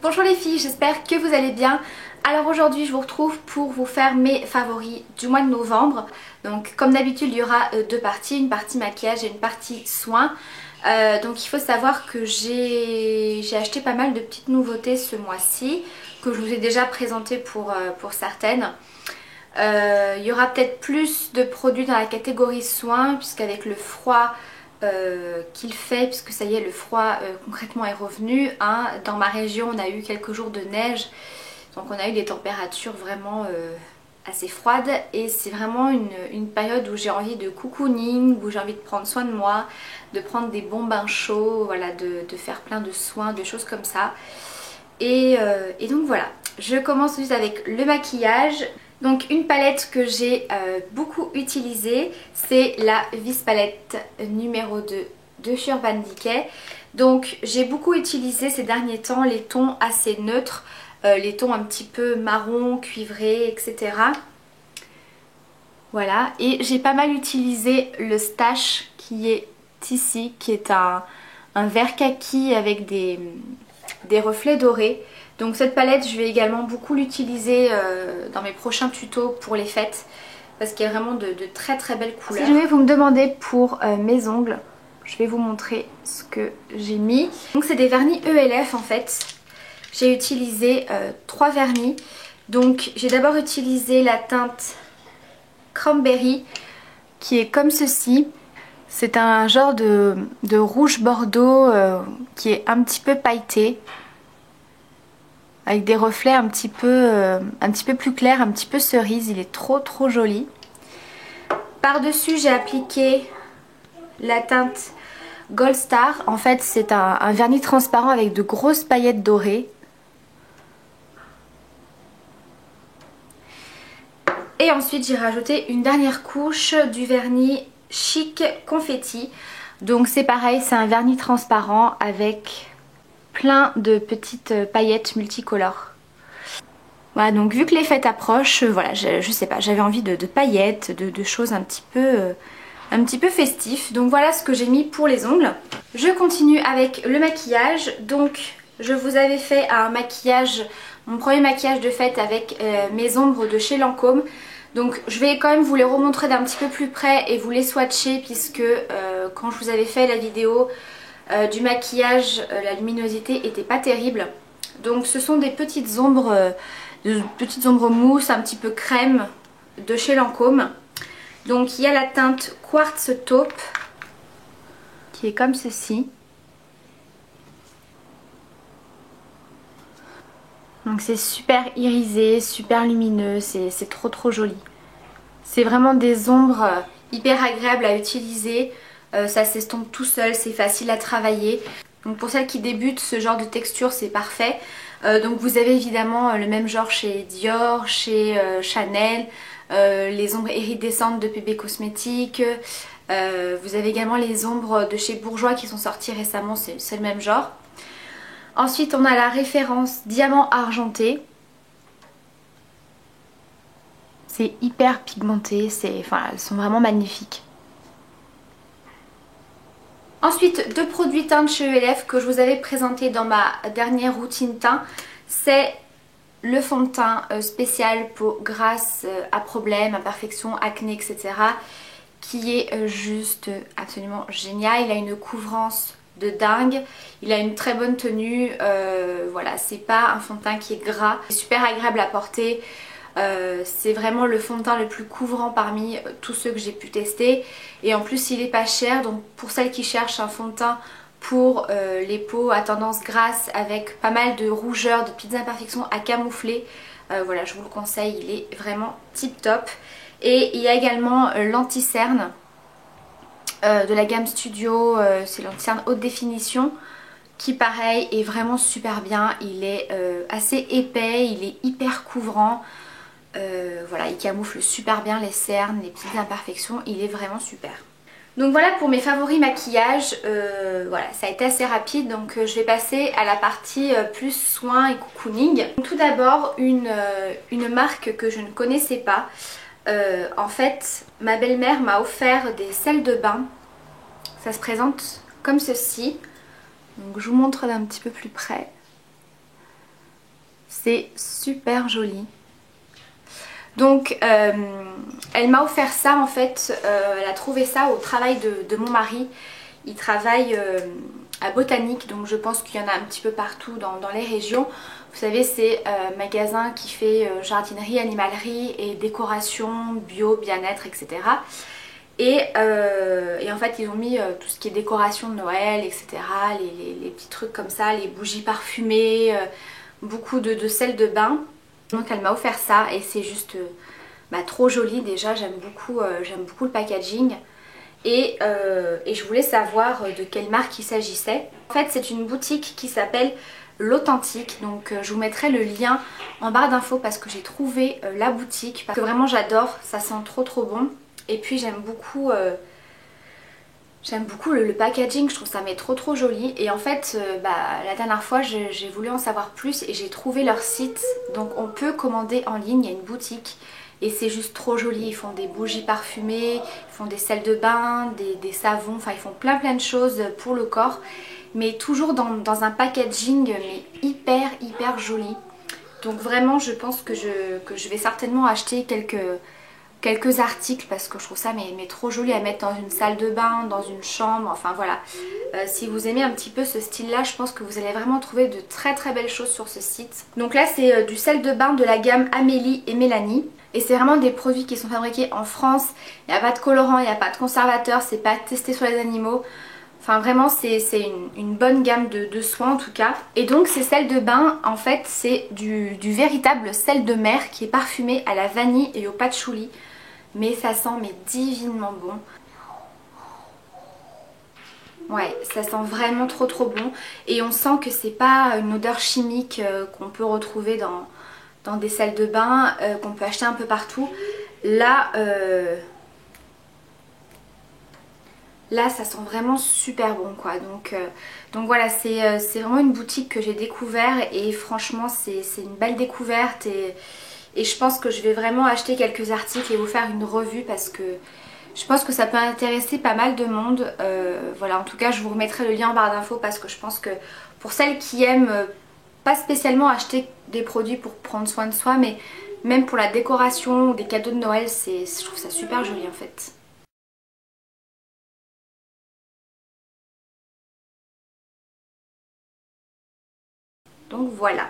Bonjour les filles, j'espère que vous allez bien. Alors aujourd'hui je vous retrouve pour vous faire mes favoris du mois de novembre. Donc comme d'habitude il y aura deux parties, une partie maquillage et une partie soins. Donc il faut savoir que j'ai acheté pas mal de petites nouveautés ce mois-ci, que je vous ai déjà présentées pour certaines. Il y aura peut-être plus de produits dans la catégorie soins, puisqu'avec le froid qu'il fait, puisque ça y est, le froid concrètement est revenu, hein. Dans ma région on a eu quelques jours de neige, donc on a eu des températures vraiment assez froides, et c'est vraiment une période où j'ai envie de cocooning, où j'ai envie de prendre soin de moi, de prendre des bons bains chauds, voilà, de faire plein de soins, de choses comme ça. Et donc voilà, je commence tout de suite avec le maquillage. Donc une palette que j'ai beaucoup utilisée, c'est la Vis Palette numéro 2 de Urban Decay. Donc j'ai beaucoup utilisé ces derniers temps les tons assez neutres, les tons un petit peu marron, cuivré, etc. Voilà, et j'ai pas mal utilisé le Stash qui est ici, qui est un vert kaki avec des reflets dorés. Donc cette palette je vais également beaucoup l'utiliser dans mes prochains tutos pour les fêtes, parce qu'il y a vraiment de très très belles couleurs. Si jamais vous me demandez pour mes ongles, je vais vous montrer ce que j'ai mis. Donc c'est des vernis ELF en fait. J'ai utilisé 3 vernis. Donc j'ai d'abord utilisé la teinte Cranberry qui est comme ceci. C'est un genre de rouge bordeaux qui est un petit peu pailleté, avec des reflets un petit peu plus clairs, un petit peu cerise. Il est trop joli. Par dessus j'ai appliqué la teinte Gold Star. En fait c'est un vernis transparent avec de grosses paillettes dorées. Et ensuite j'ai rajouté une dernière couche du vernis Chic Confetti. Donc c'est pareil, c'est un vernis transparent avec plein de petites paillettes multicolores. Voilà, donc vu que les fêtes approchent, voilà, je sais pas, j'avais envie de paillettes, de choses un petit peu festifs. Donc voilà ce que j'ai mis pour les ongles. Je continue avec le maquillage. Donc je vous avais fait un maquillage, mon premier maquillage de fête avec mes ombres de chez Lancôme. Donc je vais quand même vous les remontrer d'un petit peu plus près et vous les swatcher, puisque quand je vous avais fait la vidéo du maquillage, la luminosité était pas terrible. Donc ce sont des petites ombres mousse, un petit peu crème de chez Lancôme. Donc il y a la teinte Quartz Taupe qui est comme ceci. Donc c'est super irisé, super lumineux, c'est trop joli. C'est vraiment des ombres hyper agréables à utiliser, ça s'estompe tout seul, c'est facile à travailler. Donc pour celles qui débutent, ce genre de texture c'est parfait. Donc vous avez évidemment le même genre chez Dior, chez Chanel, les ombres iridescentes de PB Cosmetics. Vous avez également les ombres de chez Bourjois qui sont sorties récemment, c'est le même genre. Ensuite on a la référence Diamant Argenté. C'est hyper pigmenté, elles sont vraiment magnifiques. Ensuite, deux produits teintes chez ELF que je vous avais présenté dans ma dernière routine teint. C'est le fond de teint spécial peau grasse, à problème, imperfection, acné, etc. Qui est juste absolument génial. Il a une couvrance de dingue, il a une très bonne tenue, voilà, c'est pas un fond de teint qui est gras, c'est super agréable à porter. C'est vraiment le fond de teint le plus couvrant parmi tous ceux que j'ai pu tester, et en plus il est pas cher. Donc pour celles qui cherchent un fond de teint pour les peaux à tendance grasse avec pas mal de rougeurs, de petites imperfections à camoufler, voilà, je vous le conseille, il est vraiment tip top. Et il y a également l'anti-cerne de la gamme Studio, c'est l'anti-cerne haute définition, qui pareil est vraiment super bien. Il est assez épais, il est hyper couvrant. Voilà, il camoufle super bien les cernes, les petites imperfections, il est vraiment super. Donc voilà pour mes favoris maquillage. Voilà, ça a été assez rapide, donc je vais passer à la partie plus soins et cocooning. Tout d'abord une marque que je ne connaissais pas. En fait ma belle-mère m'a offert des sels de bain. Ça se présente comme ceci. Donc je vous montre d'un petit peu plus près. C'est super joli. Donc elle m'a offert ça en fait, elle a trouvé ça au travail de mon mari. Il travaille à Botanique, donc je pense qu'il y en a un petit peu partout dans les régions. Vous savez, c'est un magasin qui fait jardinerie, animalerie et décoration, bio, bien-être, etc. Et en fait ils ont mis tout ce qui est décoration de Noël, etc. Les petits trucs comme ça, les bougies parfumées, beaucoup de sel de bain. Donc elle m'a offert ça et c'est juste trop joli déjà, j'aime beaucoup le packaging. Et je voulais savoir de quelle marque il s'agissait. En fait c'est une boutique qui s'appelle l'Authentique, donc je vous mettrai le lien en barre d'infos parce que j'ai trouvé la boutique, parce que vraiment j'adore, ça sent trop bon. Et puis j'aime beaucoup le packaging, je trouve ça met trop joli. Et en fait la dernière fois j'ai voulu en savoir plus et j'ai trouvé leur site. Donc on peut commander en ligne, il y a une boutique et c'est juste trop joli. Ils font des bougies parfumées, ils font des sels de bain, des savons, enfin ils font plein de choses pour le corps. Mais toujours dans un packaging mais hyper joli. Donc vraiment je pense que je vais certainement acheter quelques articles parce que je trouve ça mais trop joli à mettre dans une salle de bain, dans une chambre, enfin voilà. Si vous aimez un petit peu ce style là, je pense que vous allez vraiment trouver de très belles choses sur ce site. Donc là c'est du sel de bain de la gamme Amélie et Mélanie. Et c'est vraiment des produits qui sont fabriqués en France, il n'y a pas de colorant, il n'y a pas de conservateur, c'est pas testé sur les animaux. Enfin vraiment c'est une bonne gamme de soins en tout cas. Et donc ces sels de bain en fait c'est du véritable sel de mer qui est parfumé à la vanille et au patchouli. Mais ça sent divinement bon. Ouais, ça sent vraiment trop bon. Et on sent que c'est pas une odeur chimique qu'on peut retrouver dans des salles de bain, qu'on peut acheter un peu partout. Là ça sent vraiment super bon quoi. Donc voilà, c'est vraiment une boutique que j'ai découvert et franchement c'est une belle découverte et je pense que je vais vraiment acheter quelques articles et vous faire une revue parce que je pense que ça peut intéresser pas mal de monde. Voilà, en tout cas je vous remettrai le lien en barre d'infos parce que je pense que pour celles qui aiment pas spécialement acheter des produits pour prendre soin de soi, mais même pour la décoration ou des cadeaux de Noël, je trouve ça super joli en fait. Donc voilà.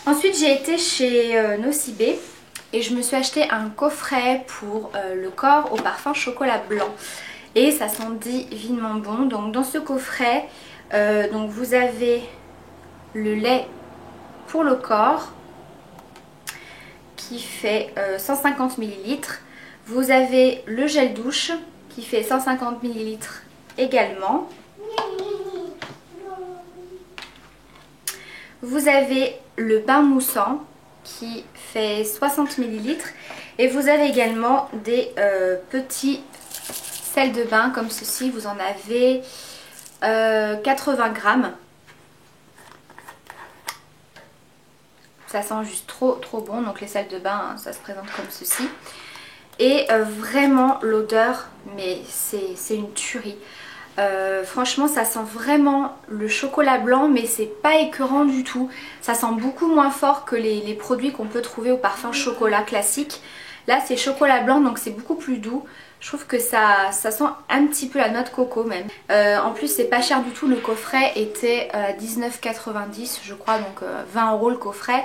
Ensuite j'ai été chez Nocibé et je me suis acheté un coffret pour le corps au parfum chocolat blanc. Et ça sent divinement bon. Donc dans ce coffret, donc vous avez le lait pour le corps qui fait 150 ml. Vous avez le gel douche qui fait 150 ml également. Vous avez le bain moussant qui fait 60 ml. Et vous avez également des petits sels de bain comme ceci. Vous en avez 80 grammes. Ça sent juste trop bon. Donc les sels de bain, ça se présente comme ceci. Et vraiment l'odeur, mais c'est une tuerie. Franchement ça sent vraiment le chocolat blanc mais c'est pas écœurant du tout. Ça sent beaucoup moins fort que les produits qu'on peut trouver au parfum chocolat classique. Là c'est chocolat blanc donc c'est beaucoup plus doux. Je trouve que ça sent un petit peu la noix de coco même. En plus c'est pas cher du tout, le coffret était à 19,90 je crois, donc 20 € le coffret.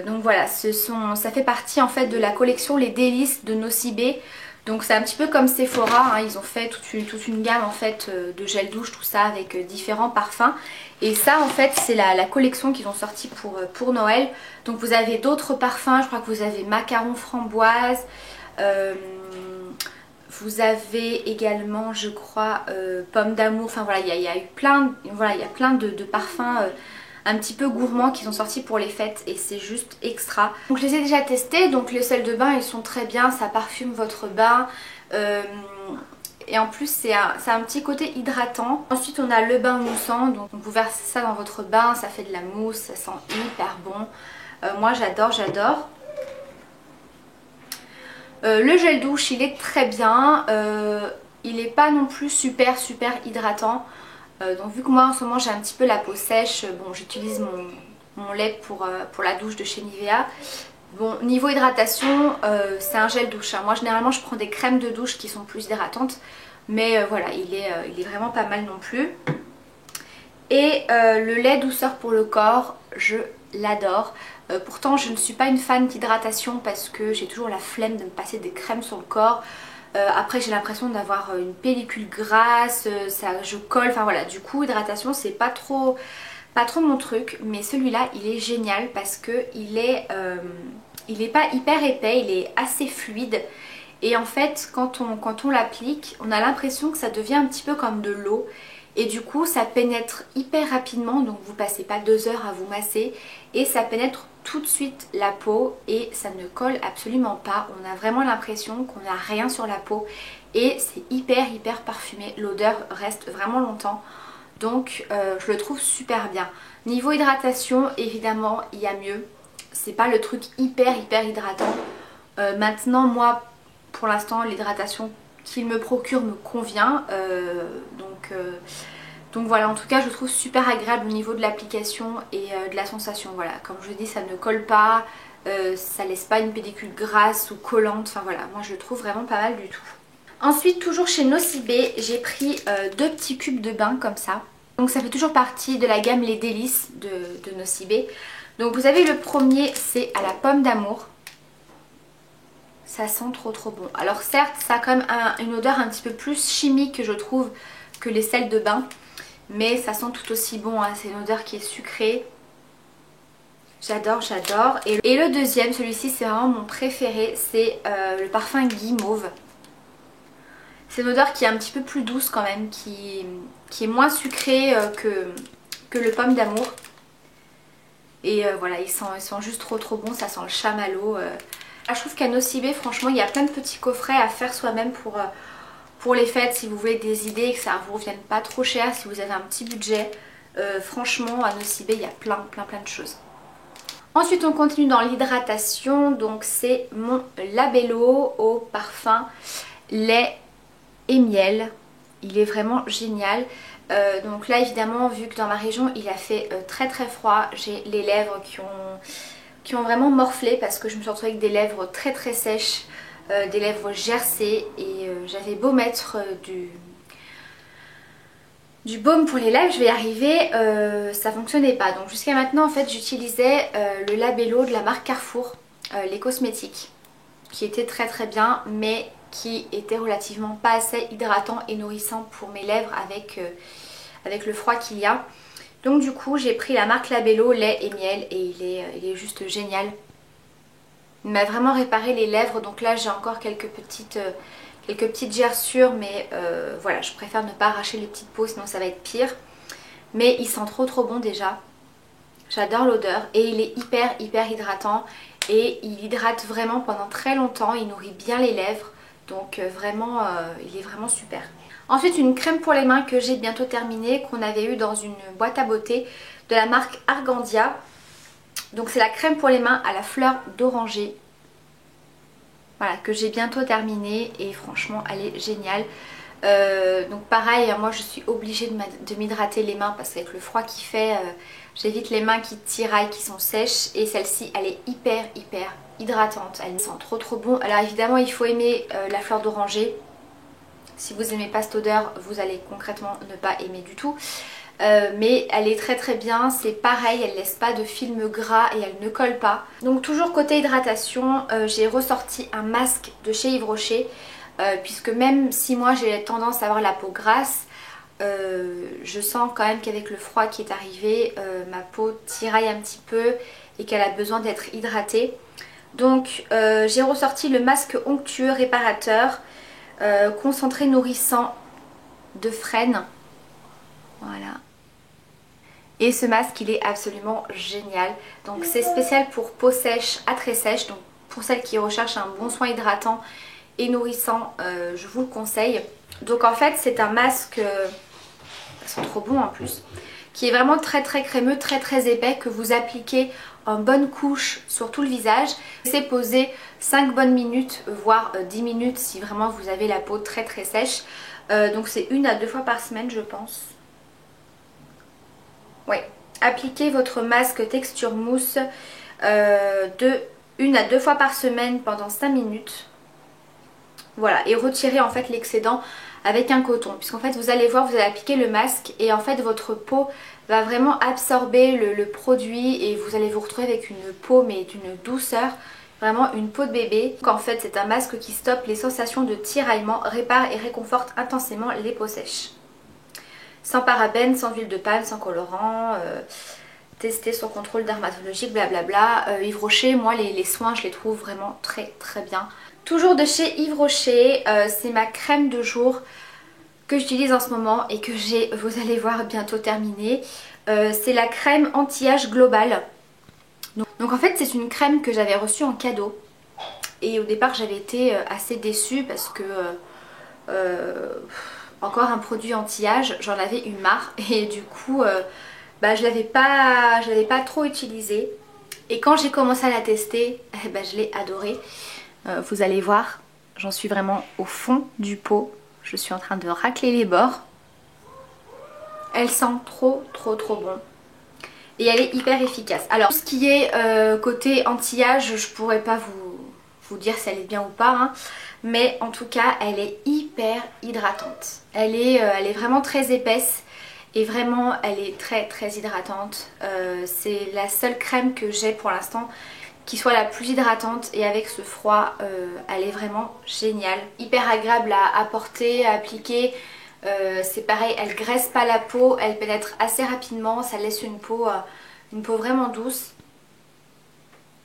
Donc voilà, ça fait partie en fait de la collection Les Délices de Nocibé. Donc c'est un petit peu comme Sephora, hein, ils ont fait toute une gamme en fait de gel douche, tout ça avec différents parfums. Et ça en fait c'est la collection qu'ils ont sorti pour Noël. Donc vous avez d'autres parfums, je crois que vous avez macaron framboise, vous avez également je crois pomme d'amour, enfin voilà il y a eu plein, voilà, il y a plein de parfums un petit peu gourmands qui sont sortis pour les fêtes et c'est juste extra. Donc je les ai déjà testés, donc les sels de bain ils sont très bien, ça parfume votre bain et en plus c'est un petit côté hydratant. Ensuite on a le bain moussant, donc vous versez ça dans votre bain, ça fait de la mousse, ça sent hyper bon. Moi j'adore. Le gel douche il est très bien, il n'est pas non plus super hydratant. Donc vu que moi en ce moment j'ai un petit peu la peau sèche, bon j'utilise mon lait pour la douche de chez Nivea. Bon, niveau hydratation, c'est un gel douche, hein. Moi généralement je prends des crèmes de douche qui sont plus hydratantes. Mais voilà, il est vraiment pas mal non plus. Et le lait douceur pour le corps, je l'adore. Pourtant je ne suis pas une fan d'hydratation parce que j'ai toujours la flemme de me passer des crèmes sur le corps. Après j'ai l'impression d'avoir une pellicule grasse, je colle, enfin voilà. Du coup hydratation c'est pas trop mon truc. Mais celui-là il est génial parce que il est pas hyper épais, il est assez fluide. Et en fait quand on l'applique, on a l'impression que ça devient un petit peu comme de l'eau. Et du coup ça pénètre hyper rapidement, donc vous passez pas 2 heures à vous masser. Et ça pénètre tout de suite la peau et ça ne colle absolument pas. On a vraiment l'impression qu'on n'a rien sur la peau. Et c'est hyper parfumé, l'odeur reste vraiment longtemps. Donc je le trouve super bien. Niveau hydratation, évidemment il y a mieux. C'est pas le truc hyper hydratant. Maintenant moi pour l'instant l'hydratation qu'il me procure me convient. Donc voilà, en tout cas je le trouve super agréable au niveau de l'application et de la sensation. Voilà, comme je dis, ça ne colle pas, ça laisse pas une pellicule grasse ou collante. Enfin voilà, moi je le trouve vraiment pas mal du tout. Ensuite, toujours chez Nocibé, j'ai pris 2 petits cubes de bain comme ça. Donc ça fait toujours partie de la gamme Les Délices de Nocibé. Donc vous avez le premier, c'est à la pomme d'amour. Ça sent trop bon. Alors certes ça a quand même une odeur un petit peu plus chimique je trouve que les sels de bain. Mais ça sent tout aussi bon, hein. C'est une odeur qui est sucrée. J'adore. Et le deuxième, celui-ci c'est vraiment mon préféré, c'est le parfum Guimauve. C'est une odeur qui est un petit peu plus douce quand même, qui est moins sucrée que le pomme d'amour. Et voilà, il sent juste trop bon, ça sent le chamallow. Je trouve qu'à Nocibé, franchement, il y a plein de petits coffrets à faire soi-même pour les fêtes, si vous voulez des idées et que ça ne vous revienne pas trop cher, si vous avez un petit budget. Franchement, à Nocibé, il y a plein de choses. Ensuite, on continue dans l'hydratation. Donc, c'est mon Labello au parfum lait et miel. Il est vraiment génial. Donc là, évidemment, vu que dans ma région, il a fait très froid, j'ai les lèvres qui ont vraiment morflé parce que je me suis retrouvée avec des lèvres très sèches, des lèvres gercées et j'avais beau mettre du baume pour les lèvres, je vais y arriver, ça fonctionnait pas. Donc jusqu'à maintenant en fait j'utilisais le Labello de la marque Carrefour, les cosmétiques, qui était très bien mais qui était relativement pas assez hydratant et nourrissant pour mes lèvres avec le froid qu'il y a. Donc du coup j'ai pris la marque Labello lait et miel et il est juste génial. Il m'a vraiment réparé les lèvres, donc là j'ai encore quelques petites gerçures, mais voilà, je préfère ne pas arracher les petites peaux sinon ça va être pire. Mais il sent trop bon déjà. J'adore l'odeur et il est hyper hydratant et il hydrate vraiment pendant très longtemps, il nourrit bien les lèvres, donc vraiment il est vraiment super. Ensuite une crème pour les mains que j'ai bientôt terminée, qu'on avait eu dans une boîte à beauté de la marque Argandia. Donc c'est la crème pour les mains à la fleur d'oranger. Voilà, que j'ai bientôt terminée et franchement elle est géniale. Donc pareil, moi je suis obligée de m'hydrater les mains parce qu'avec le froid qu'il fait, j'évite les mains qui tiraillent, qui sont sèches. Et celle-ci elle est hyper hydratante, elle sent trop bon. Alors évidemment il faut aimer la fleur d'oranger. Si vous n'aimez pas cette odeur, vous allez concrètement ne pas aimer du tout. Mais elle est très bien, c'est pareil, elle laisse pas de film gras et elle ne colle pas. Donc toujours côté hydratation, j'ai ressorti un masque de chez Yves Rocher, puisque même si moi j'ai tendance à avoir la peau grasse, je sens quand même qu'avec le froid qui est arrivé, ma peau tiraille un petit peu et qu'elle a besoin d'être hydratée. Donc j'ai ressorti le masque onctueux réparateur concentré nourrissant de frêne. Voilà. Et ce masque il est absolument génial. Donc c'est spécial pour peau sèche à très sèche. Donc pour celles qui recherchent un bon soin hydratant et nourrissant, je vous le conseille. Donc en fait c'est un masque, ça sent trop bon en plus, qui est vraiment très crémeux, très épais, que vous appliquez en bonne couche sur tout le visage. C'est posé 5 bonnes minutes, voire 10 minutes si vraiment vous avez la peau très sèche. Donc c'est 1 à 2 fois par semaine je pense. Ouais, appliquez votre masque texture mousse de 1 à 2 fois par semaine pendant 5 minutes. Voilà, et retirez en fait l'excédent avec un coton, puisqu'en fait vous allez voir, vous allez appliquer le masque et en fait votre peau va vraiment absorber le produit et vous allez vous retrouver avec une peau mais d'une douceur, vraiment une peau de bébé. Donc en fait c'est un masque qui stoppe les sensations de tiraillement, répare et réconforte intensément les peaux sèches. Sans parabènes, sans huile de palme, sans colorant, testé sur contrôle dermatologique, blablabla. Yves Rocher, moi les soins je les trouve vraiment très très bien. Toujours de chez Yves Rocher, c'est ma crème de jour que j'utilise en ce moment et que j'ai, vous allez voir, bientôt terminée. C'est la crème anti-âge globale. Donc en fait c'est une crème que j'avais reçue en cadeau. Et au départ j'avais été assez déçue parce que encore un produit anti-âge, j'en avais eu marre. Et du coup je l'avais pas trop utilisée. Et quand j'ai commencé à la tester, je l'ai adorée. Vous allez voir, j'en suis vraiment au fond du pot. Je suis en train de racler les bords. Elle sent trop bon. Et elle est hyper efficace. Alors tout ce qui est côté anti-âge, je pourrais pas vous dire si elle est bien ou pas. Hein. Mais en tout cas, elle est hyper hydratante. Elle est vraiment très épaisse. Et vraiment, elle est très hydratante. C'est la seule crème que j'ai pour l'instant qui soit la plus hydratante, et avec ce froid elle est vraiment géniale, hyper agréable à porter, à appliquer. C'est pareil, elle graisse pas la peau, elle pénètre assez rapidement, ça laisse une peau vraiment douce.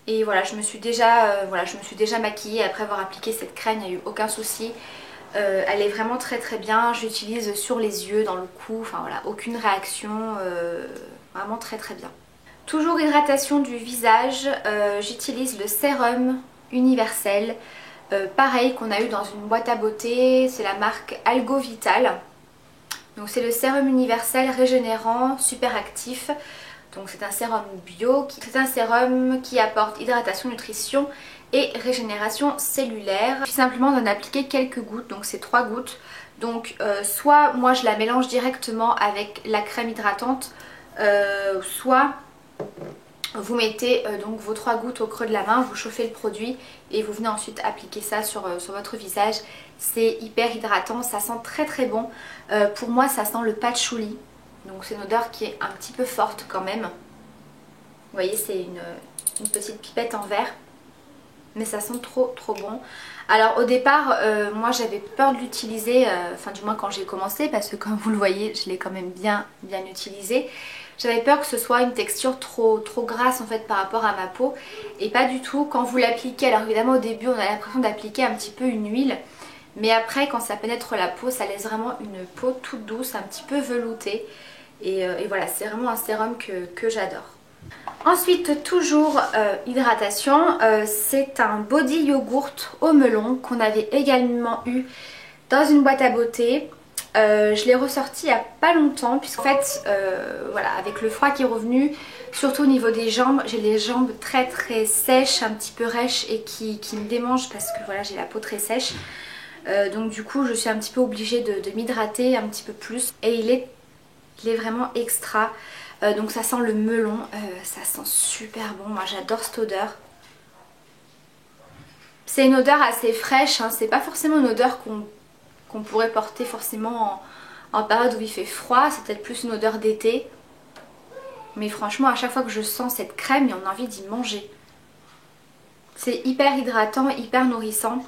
Et voilà, je me suis déjà maquillée après avoir appliqué cette crème, il n'y a eu aucun souci. Elle est vraiment très bien, j'utilise sur les yeux, dans le cou, enfin voilà, aucune réaction, vraiment très bien. Toujours hydratation du visage, j'utilise le sérum universel, pareil qu'on a eu dans une boîte à beauté, c'est la marque Algo Vital. Donc c'est le sérum universel régénérant, super actif. Donc c'est un sérum bio, c'est un sérum qui apporte hydratation, nutrition et régénération cellulaire. Il suffit simplement d'en appliquer quelques gouttes, donc c'est 3 gouttes. Donc soit moi je la mélange directement avec la crème hydratante, soit vous mettez donc vos 3 gouttes au creux de la main, vous chauffez le produit et vous venez ensuite appliquer ça sur votre visage. C'est hyper hydratant, ça sent très bon. Pour moi ça sent le patchouli, donc c'est une odeur qui est un petit peu forte quand même. Vous voyez, c'est une petite pipette en verre, mais ça sent trop bon. Alors au départ moi j'avais peur de l'utiliser, enfin du moins quand j'ai commencé, parce que comme vous le voyez je l'ai quand même bien utilisé. J'avais peur que ce soit une texture trop grasse en fait par rapport à ma peau, et pas du tout. Quand vous l'appliquez, alors évidemment au début on a l'impression d'appliquer un petit peu une huile, mais après quand ça pénètre la peau, ça laisse vraiment une peau toute douce, un petit peu veloutée, et voilà, c'est vraiment un sérum que j'adore. Ensuite, toujours hydratation, c'est un body yogourt au melon qu'on avait également eu dans une boîte à beauté. Je l'ai ressorti il n'y a pas longtemps, puisqu'en fait voilà, avec le froid qui est revenu, surtout au niveau des jambes, j'ai les jambes très sèches, un petit peu rêches, et qui me démangent parce que voilà, j'ai la peau très sèche. Donc du coup je suis un petit peu obligée de m'hydrater un petit peu plus, et il est vraiment extra. Donc ça sent le melon, ça sent super bon, moi j'adore cette odeur. C'est une odeur assez fraîche, hein. C'est pas forcément une odeur qu'on pourrait porter forcément en période où il fait froid, c'est peut-être plus une odeur d'été. Mais franchement à chaque fois que je sens cette crème, on a envie d'y manger. C'est hyper hydratant, hyper nourrissant,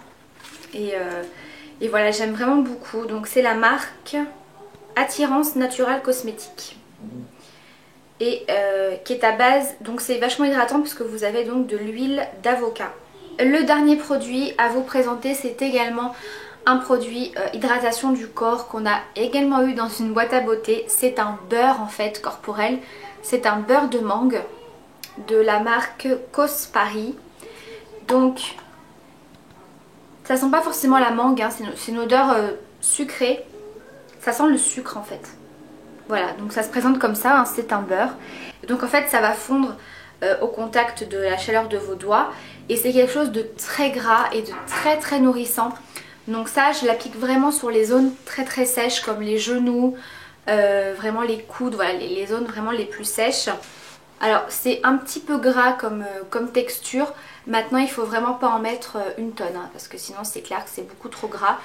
et voilà, j'aime vraiment beaucoup. Donc c'est la marque Attirance Natural Cosmétique, et qui est à base, donc c'est vachement hydratant puisque vous avez donc de l'huile d'avocat. Le dernier produit à vous présenter, c'est également un produit hydratation du corps qu'on a également eu dans une boîte à beauté. C'est un beurre en fait corporel, c'est un beurre de mangue de la marque Cos Paris. Donc ça sent pas forcément la mangue, hein, c'est une odeur sucrée, ça sent le sucre en fait. Voilà, donc ça se présente comme ça, hein, c'est un beurre. Donc en fait ça va fondre au contact de la chaleur de vos doigts, et c'est quelque chose de très gras et de très nourrissant. Donc ça je l'applique vraiment sur les zones très sèches comme les genoux, vraiment les coudes, voilà les zones vraiment les plus sèches. Alors c'est un petit peu gras comme texture, maintenant il faut vraiment pas en mettre une tonne hein, parce que sinon c'est clair que c'est beaucoup trop gras.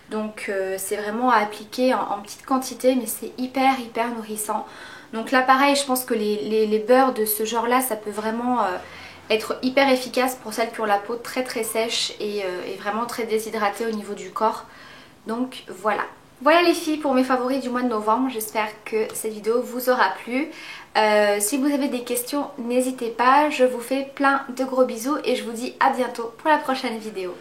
Donc c'est vraiment à appliquer en petite quantité mais c'est hyper nourrissant. Donc là pareil, je pense que les beurres de ce genre là ça peut vraiment être hyper efficace pour celles qui ont la peau très sèche et vraiment très déshydratée au niveau du corps. Donc voilà. Voilà les filles pour mes favoris du mois de novembre, j'espère que cette vidéo vous aura plu. Si vous avez des questions, n'hésitez pas, je vous fais plein de gros bisous et je vous dis à bientôt pour la prochaine vidéo.